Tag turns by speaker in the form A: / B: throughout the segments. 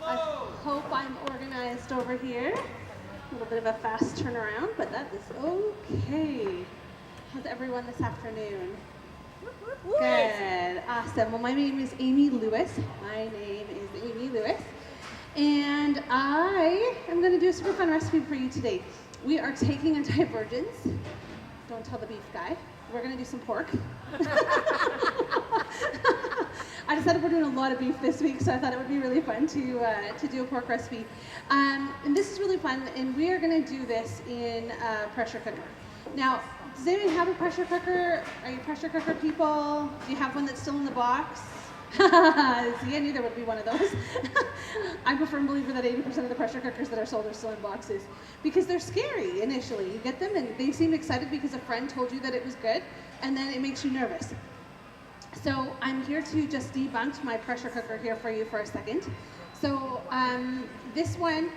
A: I hope I'm organized over here. A little bit of a fast turnaround, but that is okay. How's everyone this afternoon? Good, awesome. Well, my name is Amie Lewis. And I am going to do a super fun recipe for you today. We are taking a divergence. Don't tell the beef guy. We're going to do some pork. I decided we're doing a lot of beef this week, so I thought it would be really fun to do a pork recipe. And this is really fun, and we are going to do this in a pressure cooker. Now, does anyone have a pressure cooker? Are you pressure cooker people? Do you have one that's still in the box? See, I knew there would be one of those. I'm a firm believer that 80% of the pressure cookers that are sold are still in boxes because they're scary initially. You get them and they seem excited because a friend told you that it was good, and then it makes you nervous. So I'm here to just debunk my pressure cooker here for you for a second. So this one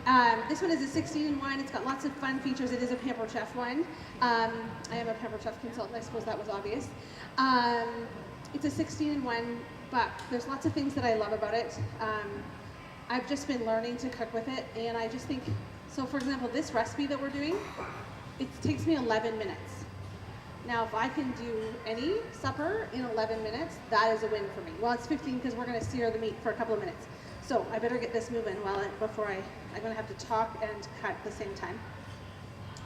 A: is a 16-in-1. It's got lots of fun features. It is a Pampered Chef one. I am a Pampered Chef consultant. I suppose that was obvious. It's a 16-in-1, but there's lots of things that I love about it. I've just been learning to cook with it, and I just think, so for example, this recipe that we're doing, it takes me 11 minutes. Now, if I can do any supper in 11 minutes, that is a win for me. Well, it's 15 because we're going to sear the meat for a couple of minutes. So I better get this moving before I'm going to have to talk and cut at the same time.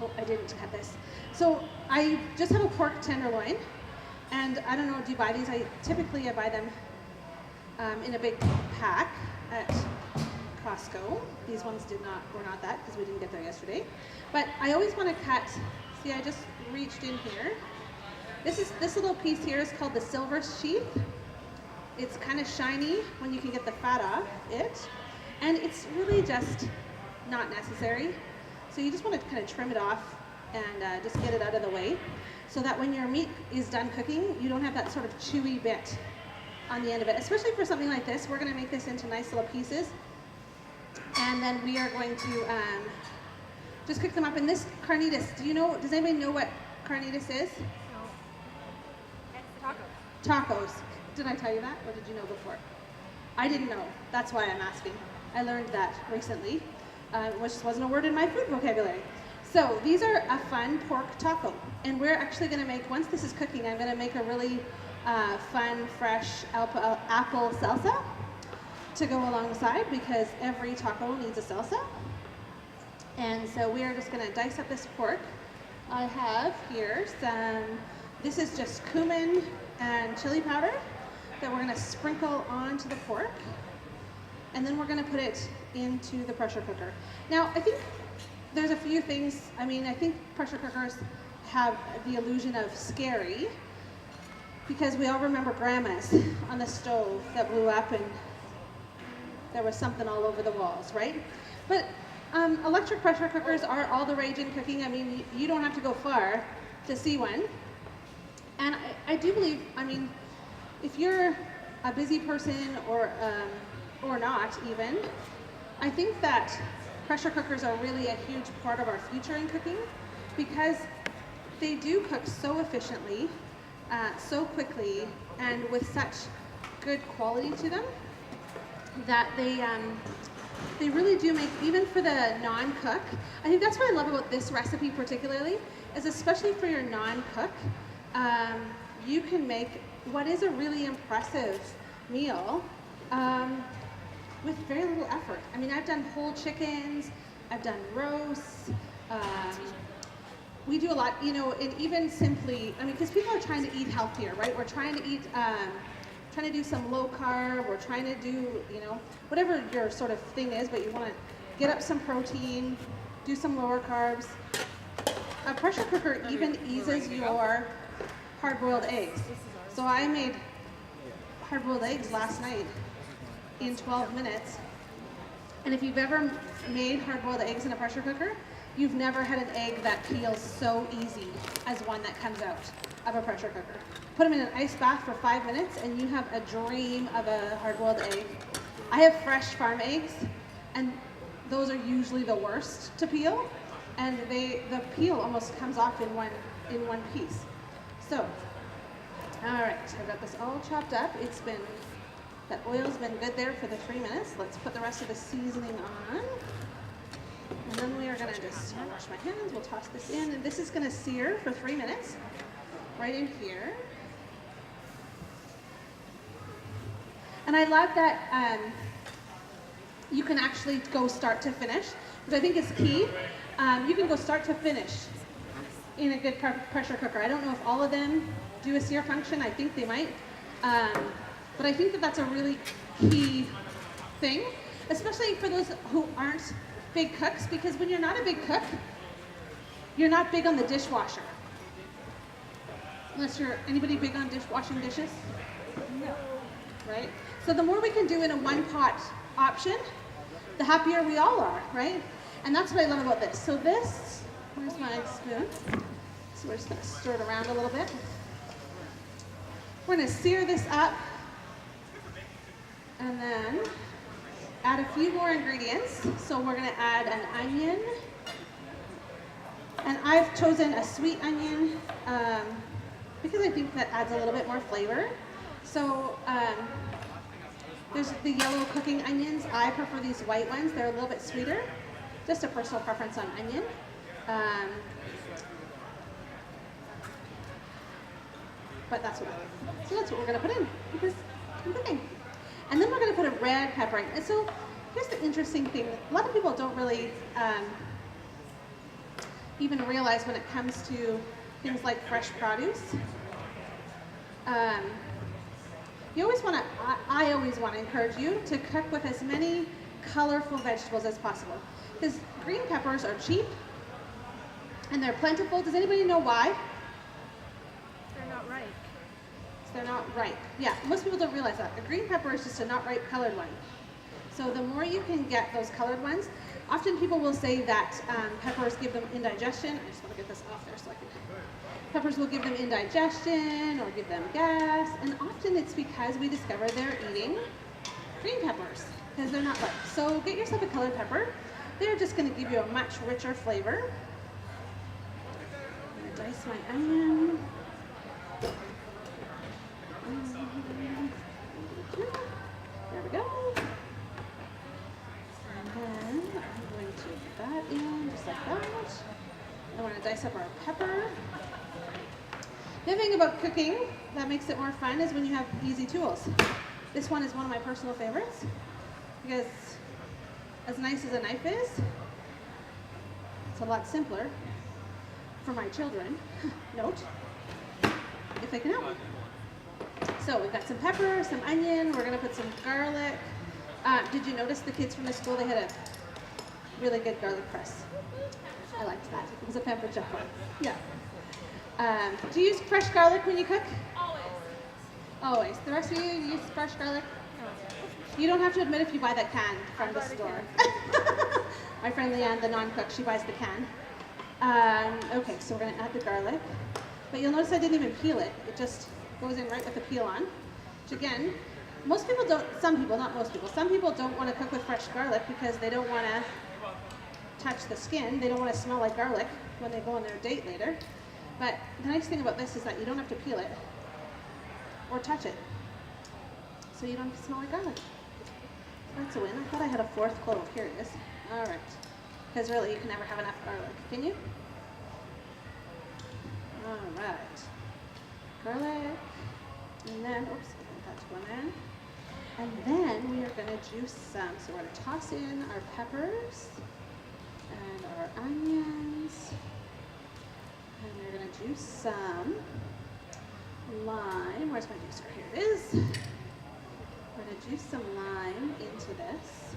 A: Oh, I didn't cut this. So I just have a pork tenderloin, and I don't know, do you buy these? Typically I buy them in a big pack at Costco. These ones were not that because we didn't get there yesterday. But I always want to cut. See, I just reached in here. This little piece here is called the silver sheath. It's kind of shiny when you can get the fat off it, and it's really just not necessary. So you just want to kind of trim it off and just get it out of the way, so that when your meat is done cooking, you don't have that sort of chewy bit on the end of it. Especially for something like this, we're going to make this into nice little pieces, and then we are going to just cook them up. And this carnitas, does anybody know what carnitas is?
B: No. It's tacos.
A: Tacos. Did I tell you that, or did you know before? I didn't know. That's why I'm asking. I learned that recently, which wasn't a word in my food vocabulary. So these are a fun pork taco, and we're actually going to make, once this is cooking, I'm going to make a really fun, fresh apple salsa to go alongside, because every taco needs a salsa. And so we are just going to dice up this pork. I have here this is just cumin and chili powder that we're going to sprinkle onto the pork. And then we're going to put it into the pressure cooker. Now, I think there's a few things. I think pressure cookers have the illusion of scary, because we all remember grandma's on the stove that blew up and there was something all over the walls, right? But electric pressure cookers are all the rage in cooking. You don't have to go far to see one. And I do believe, if you're a busy person or not even, I think that pressure cookers are really a huge part of our future in cooking, because they do cook so efficiently, so quickly, and with such good quality to them that they really do make, even for the non-cook. I think that's what I love about this recipe particularly, is especially for your non-cook, you can make what is a really impressive meal with very little effort. I've done whole chickens, I've done roasts, we do a lot, and even simply, because people are trying to eat healthier, right? We're trying to eat, trying to do some low carb, we're trying to do, whatever your sort of thing is, but you want to get up some protein, do some lower carbs. A pressure cooker even eases your hard-boiled eggs. So I made hard-boiled eggs last night in 12 minutes. And if you've ever made hard-boiled eggs in a pressure cooker, you've never had an egg that peels so easy as one that comes out of a pressure cooker. Put them in an ice bath for 5 minutes and you have a dream of a hard-boiled egg. I have fresh farm eggs, and those are usually the worst to peel, and the peel almost comes off in one piece. So, all right, I've got this all chopped up. It's been That oil's been good there for the 3 minutes. Let's put the rest of the seasoning on. And then we are gonna just wash my hands. We'll toss this in, and this is gonna sear for 3 minutes, right in here. And I love that you can actually go start to finish, which I think is key. You can go start to finish in a good pressure cooker. I don't know if all of them do a sear function. I think they might. But I think that that's a really key thing, especially for those who aren't big cooks, because when you're not a big cook, you're not big on the dishwasher. Unless you're, anybody big on washing dishes? No. Right? So the more we can do in a one pot option, the happier we all are, right? And that's what I love about this. So this, where's my spoon? So we're just gonna stir it around a little bit. We're gonna sear this up and then add a few more ingredients. So we're gonna add an onion. And I've chosen a sweet onion because I think that adds a little bit more flavor. So there's the yellow cooking onions. I prefer these white ones. They're a little bit sweeter. Just a personal preference on onion. But that's what I like. So that's what we're gonna put in because I'm cooking. And then we're gonna put a red pepper in. And so here's the interesting thing. A lot of people don't really even realize when it comes to things like fresh produce. You always want to, I always want to encourage you to cook with as many colorful vegetables as possible. Because green peppers are cheap and they're plentiful. Does anybody know why?
B: They're not ripe.
A: They're not ripe. Yeah, most people don't realize that. A green pepper is just a not ripe colored one. So the more you can get those colored ones, often people will say that peppers give them indigestion. I just want to get this off there so I can. Peppers will give them indigestion or give them gas, and often it's because we discover they're eating green peppers because they're not ripe. So get yourself a colored pepper. They're just going to give you a much richer flavor. I'm going to dice my onion. There we go. And then I'm going to put that in just like that. And we're going to dice up our pepper. The other thing about cooking that makes it more fun is when you have easy tools. This one is one of my personal favorites because as nice as a knife is, it's a lot simpler for my children. Note, if they can help me. So we've got some pepper, some onion, we're gonna put some garlic. Did you notice the kids from the school, they had a really good garlic press? I liked that. It was a Pampered chocolate. Yeah. Do you use fresh garlic when you cook?
B: Always.
A: Always. The rest of you use fresh garlic? No. You don't have to admit if you buy that can from the store. My friend Leanne, the non-cook, she buys the can. Okay, so we're going to add the garlic. But you'll notice I didn't even peel it. It just goes in right with the peel on. Which again, most people don't, some people, not most people, some people don't want to cook with fresh garlic because they don't want to touch the skin. They don't want to smell like garlic when they go on their date later. But the nice thing about this is that you don't have to peel it or touch it. So you don't have to smell like garlic. That's a win. I thought I had a fourth clove. Here it is. All right. Because really, you can never have enough garlic, can you? All right. Garlic. And then, oops, I got one in. And then we are going to juice some. So we're going to toss in our peppers and our onions. And we're going to juice some lime. Where's my juicer? Here it is. We're going to juice some lime into this.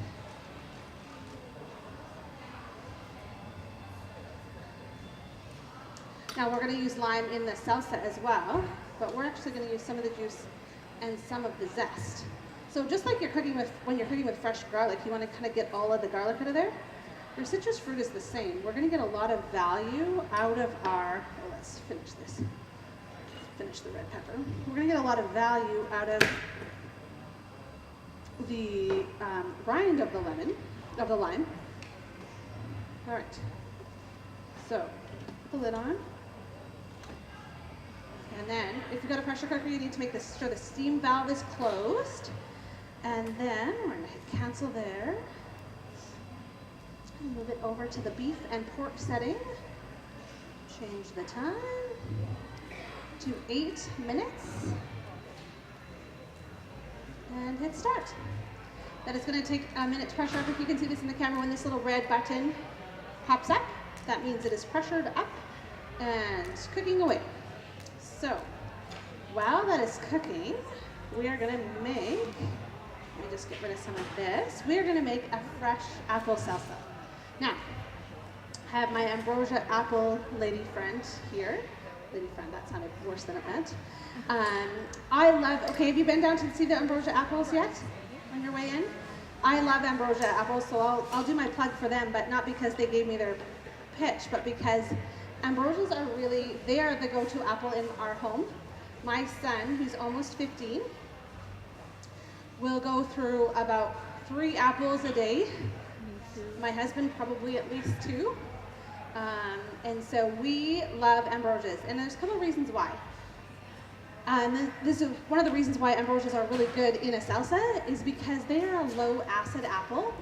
A: Now we're going to use lime in the salsa as well, but we're actually going to use some of the juice and some of the zest. So just like you're cooking with, when you're cooking with fresh garlic, you want to kind of get all of the garlic out of there. Your citrus fruit is the same. We're going to get a lot of value out of our, oh, let's finish this. Finish the red pepper. We're going to get a lot of value out of the rind of the lemon, of the lime. All right. So, put the lid on. And then, if you've got a pressure cooker, you need to make sure the steam valve is closed. And then we're gonna hit cancel there. And move it over to the beef and pork setting. Change the time to 8 minutes. And hit start. That is going to take a minute to pressure up. If you can see this in the camera, when this little red button pops up, that means it is pressured up and cooking away. So while that is cooking, we are going to make, let me just get rid of some of this. We are going to make a fresh apple salsa. Now, I have my ambrosia apple lady friend here. Lady friend, that sounded worse than it meant. I love, okay, have you been down to see the ambrosia apples yet on your way in? I love ambrosia apples, so I'll do my plug for them, but not because they gave me their pitch, but because ambrosias are really, they are the go-to apple in our home. My son, who's almost 15, will go through about 3 apples a day. My husband probably at least 2. And so we love ambrosias, and there's a couple of reasons why. This is one of the reasons why ambrosias are really good in a salsa is because they are a low acid apple,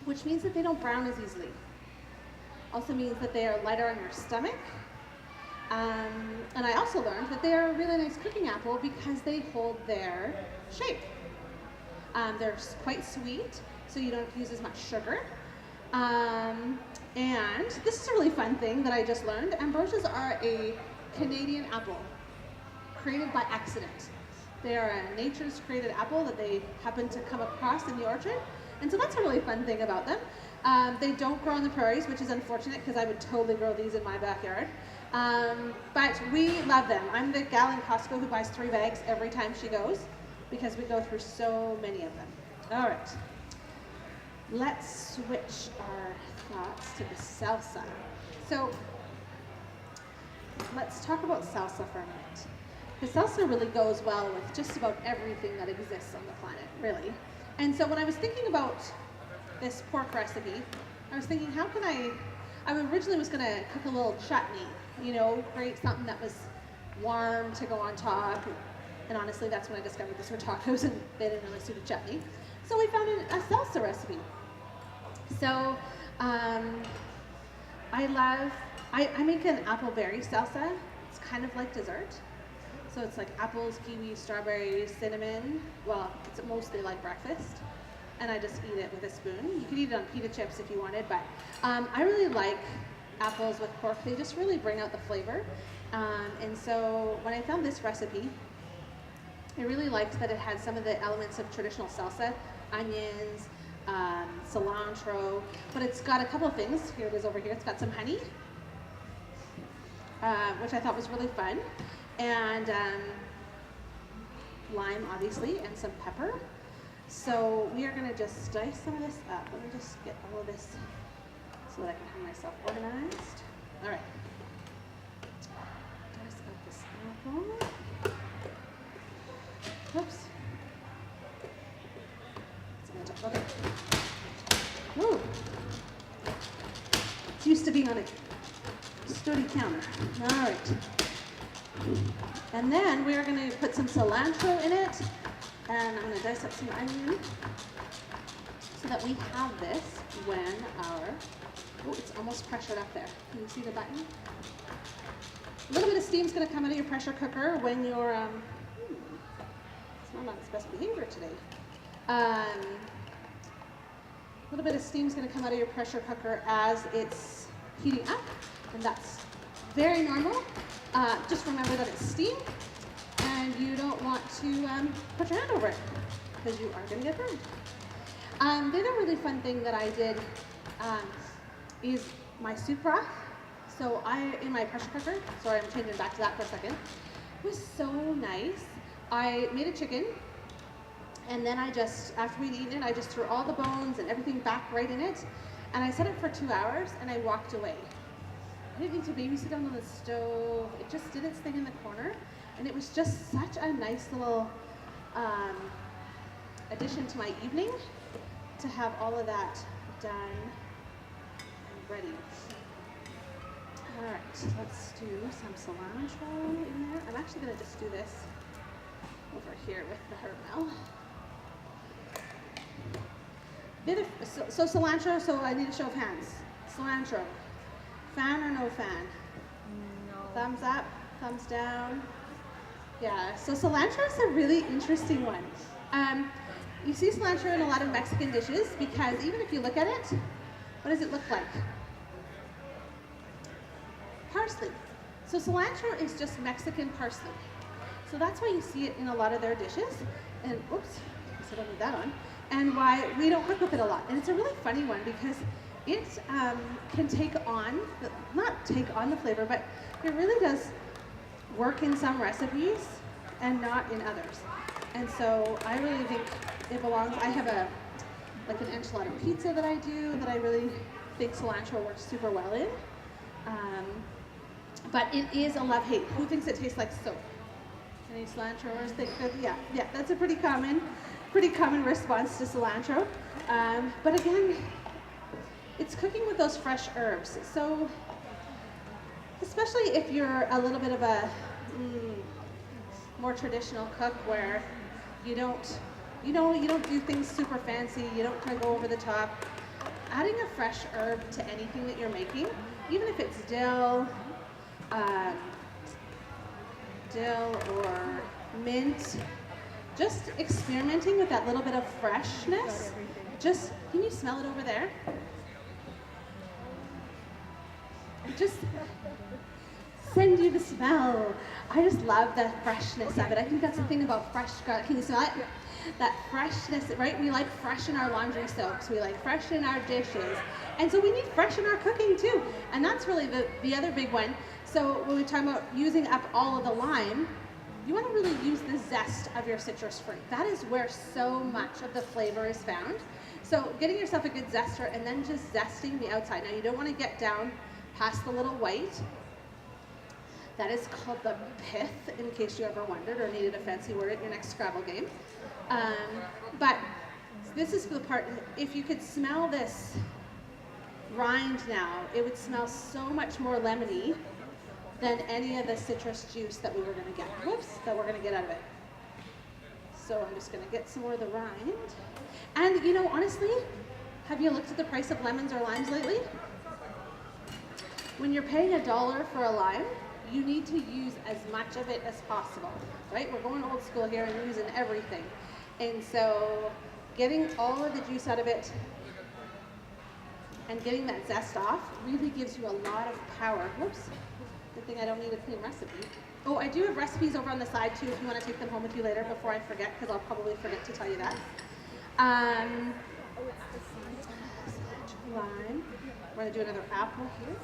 A: which means that they don't brown as easily. Also means that they are lighter on your stomach. And I also learned that they are a really nice cooking apple because they hold their shape. They're quite sweet, so you don't use as much sugar. And this is a really fun thing that I just learned. Ambrosias are a Canadian apple created by accident. They are a nature's created apple that they happen to come across in the orchard. And so that's a really fun thing about them. They don't grow on the prairies, which is unfortunate because I would totally grow these in my backyard. But we love them. I'm the gal in Costco who buys 3 bags every time she goes because we go through so many of them. All right. Let's switch our thoughts to the salsa. So let's talk about salsa for a minute. The salsa really goes well with just about everything that exists on the planet, really. And so when I was thinking about this pork recipe, I was thinking, how can I originally was going to cook a little chutney, you know, create something that was warm to go on top. And honestly, that's when I discovered this were tacos and they didn't really suit a chutney. So we found a salsa recipe. So I make an apple berry salsa. It's kind of like dessert. So it's like apples, kiwi, strawberries, cinnamon. Well, it's mostly like breakfast. And I just eat it with a spoon. You could eat it on pita chips if you wanted, but I really like apples with pork. They just really bring out the flavor. And so when I found this recipe, I really liked that it had some of the elements of traditional salsa, onions, cilantro, but it's got a couple of things. Here it is over here. It's got some honey, which I thought was really fun, and lime, obviously, and some pepper. So we are going to just dice some of this up. Let me just get all of this so that I can have myself organized. All right. Dice up this apple. Oops. Okay. Whoa. It's used to being on a sturdy counter. All right. And then we're going to put some cilantro in it. And I'm going to dice up some onion so that we have this when our, oh, it's almost pressured up there. Can you see the button? A little bit of steam's going to come out of your pressure cooker when you're, it's not on its best behavior today. A little bit of steam's going to come out of your pressure cooker as it's heating up, and that's very normal. Just remember that it's steam, and you don't want to put your hand over it because you are going to get burned. The other really fun thing that I did is my soup broth. So in my pressure cooker, sorry, I'm changing back to that for a second, it was so nice. I made a chicken, and then after we'd eaten it, I just threw all the bones and everything back right in it, and I set it for 2 hours, and I walked away. I didn't need to babysit on the stove. It just did its thing in the corner, and it was just such a nice little addition to my evening to have all of that done and ready. All right, let's do some cilantro in there. I'm actually going to just do this over here with the herb now. So cilantro, so I need a show of hands. Cilantro. Fan or no fan?
B: No.
A: Thumbs up, thumbs down. Yeah, so cilantro is a really interesting one. You see cilantro in a lot of Mexican dishes because even if you look at it, what does it look like? Parsley. So cilantro is just Mexican parsley. So that's why you see it in a lot of their dishes. And oops, I don't need that on. And why we don't cook with it a lot. And it's a really funny one because it can take on, not take on the flavor, but it really does work in some recipes and not in others. And so I really think it belongs. I have like an enchilada pizza that I do that I really think cilantro works super well in. But it is a love-hate. Who thinks it tastes like soap? Any cilantroers think that? Yeah, that's a pretty common response to cilantro. But again, it's cooking with those fresh herbs. So, especially if you're a little bit of a more traditional cook where you don't do things super fancy, you don't try to go over the top. Adding a fresh herb to anything that you're making, even if it's dill or mint, just experimenting with that little bit of freshness. Just, can you smell it over there? Just send you the smell. I just love the freshness of it. I think that's the thing about fresh garlic. Can you smell it? That freshness, right? We like fresh in our laundry soaps. We like fresh in our dishes. And so we need fresh in our cooking too. And that's really the other big one. So when we talk about using up all of the lime, you want to really use the zest of your citrus fruit. That is where so much of the flavor is found. So getting yourself a good zester and then just zesting the outside. Now you don't want to get down past the little white. That is called the pith, in case you ever wondered or needed a fancy word at your next Scrabble game. But this is the part, if you could smell this rind now, it would smell so much more lemony than any of the citrus juice that we were going to get. That we're going to get out of it. So I'm just going to get some more of the rind. And you know, honestly, have you looked at the price of lemons or limes lately? When you're paying $1 for a lime, you need to use as much of it as possible, right? We're going old school here and using everything. And so getting all of the juice out of it and getting that zest off really gives you a lot of power. Whoops, good thing I don't need a clean recipe. Oh, I do have recipes over on the side too if you want to take them home with you later before I forget, because I'll probably forget to tell you that. Lime. We're going to do another apple here.